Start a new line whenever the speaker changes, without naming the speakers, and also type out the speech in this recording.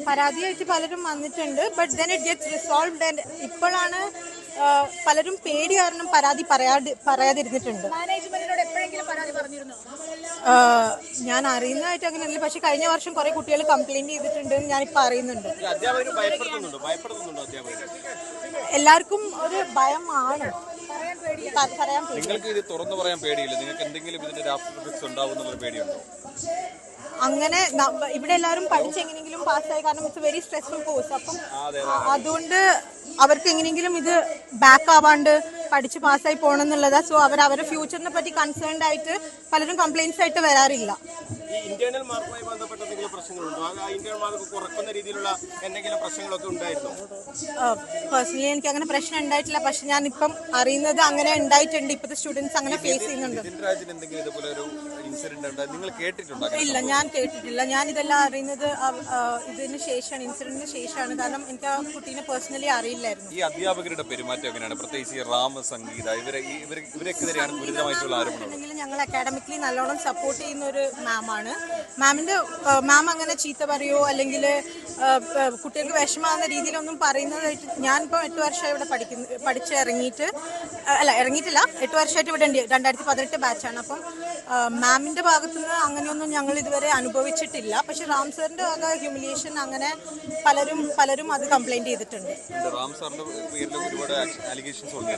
പരാതിയായിട്ട് പലരും വന്നിട്ടുണ്ട്. But then it gets resolved. And ഇപ്പോഴാണ് പലരും പേടി കാരണം പരാതി പറയാതിരുന്നിട്ടുണ്ട്. ഞാൻ അറിയുന്നതായിട്ട് അങ്ങനെയല്ല, പക്ഷെ കഴിഞ്ഞ വർഷം കുറെ കുട്ടികൾ കംപ്ലൈന്റ് ചെയ്തിട്ടുണ്ട് ഞാനിപ്പോ അറിയുന്നുണ്ട്. എല്ലാവർക്കും ഒരു ഭയമാണ്, പറയാൻ പേടി.
നിങ്ങൾക്ക് ഇത് തുറന്നു പറയാൻ പേടിയില്ല? നിങ്ങൾക്ക് എന്തെങ്കിലും ഇതിന്റെ ആഫ്റ്റർ എഫക്ട്സ് ഉണ്ടാവുന്നുള്ള പേടിയുണ്ടോ?
അങ്ങനെ ഇവിടെ എല്ലാവരും പഠിച്ചെങ്ങനെങ്കിലും പാസ്സായി, കാരണം ഇറ്റ്സ് വെരി സ്ട്രെസ്ഫുൾ കോഴ്സ്. അപ്പം അതുകൊണ്ട് അവർക്ക് എങ്ങനെയെങ്കിലും ഇത് ബാക്ക് ആവാണ്ട് പഠിച്ച് പാസ്സായി പോകണം എന്നുള്ളതാ. സോ അവരുടെ ഫ്യൂച്ചറിനെ പറ്റി കൺസേൺഡ് ആയിട്ട് പലരും കംപ്ലൈൻറ്റ്സ് ആയിട്ട് വരാറില്ല.
ഇന്റേണൽ മാർക്കുമായി ബന്ധപ്പെട്ട എന്തെങ്കിലും പ്രശ്നങ്ങളുണ്ടോ? ഇന്റേണൽ മാർക്ക് കുറക്കുന്ന രീതിയിലുള്ള എന്തെങ്കിലും പ്രശ്നങ്ങളൊക്കെ ഉണ്ടായിരുന്നോ?
പേഴ്സണലി എനിക്ക് അങ്ങനെ പ്രശ്നം ഉണ്ടായിട്ടില്ല, പക്ഷെ ഞാൻ ഇപ്പം അറിയുന്നത് അങ്ങനെ ഉണ്ടായിട്ടുണ്ട്. ഇപ്പോഴത്തെ സ്റ്റുഡൻസ് അങ്ങനെ ഫേസ് ചെയ്യുന്നുണ്ട്. ഇല്ല, ഞാൻ കേട്ടിട്ടില്ല. ഞാൻ ഇതെല്ലാം അറിയുന്നത് ഇതിന് ശേഷമാണ്, ഇൻസിഡന്റിന് ശേഷമാണ്. കാരണം എനിക്ക് ആ കുട്ടീനെ പേഴ്സണലി അറിയില്ലായിരുന്നു.
ഈ അധ്യാപകരുടെ പെരുമാറ്റം എങ്ങനെയാണ്? പ്രത്യേകിച്ച് റാം, സംഗീത, ഇവരെക്കെതിരെയാണ് ഗുരുതരമായിട്ടുള്ള ആരോപണം.
ഞങ്ങൾ അക്കാഡമിക്കലി നല്ലോണം സപ്പോർട്ട് ചെയ്യുന്ന ഒരു മാമാണ്. മാം അങ്ങനെ ചീത്ത പറയോ അല്ലെങ്കിൽ കുട്ടികൾക്ക് വിഷമാകുന്ന രീതിയിലൊന്നും പറയുന്നതായിട്ട് ഞാനിപ്പോൾ 8 വർഷമായി ഇവിടെ പഠിച്ചിറങ്ങിയിട്ട് 8 വർഷമായിട്ട് ഇവിടെ ഉണ്ട്. 2018 ബാച്ചാണ്. അപ്പം മാമിൻ്റെ ഭാഗത്തുനിന്ന് അങ്ങനെയൊന്നും ഞങ്ങൾ ഇതുവരെ അനുഭവിച്ചിട്ടില്ല. പക്ഷെ റാം സാറിൻ്റെ വക ഹ്യൂമിലിയേഷൻ അങ്ങനെ പലരും അത് കംപ്ലൈൻറ്റ് ചെയ്തിട്ടുണ്ട്.
റാം സാറിന്റെ പേരിൽ ഒരുപാട് അലിഗേഷൻസ് ഉണ്ട്.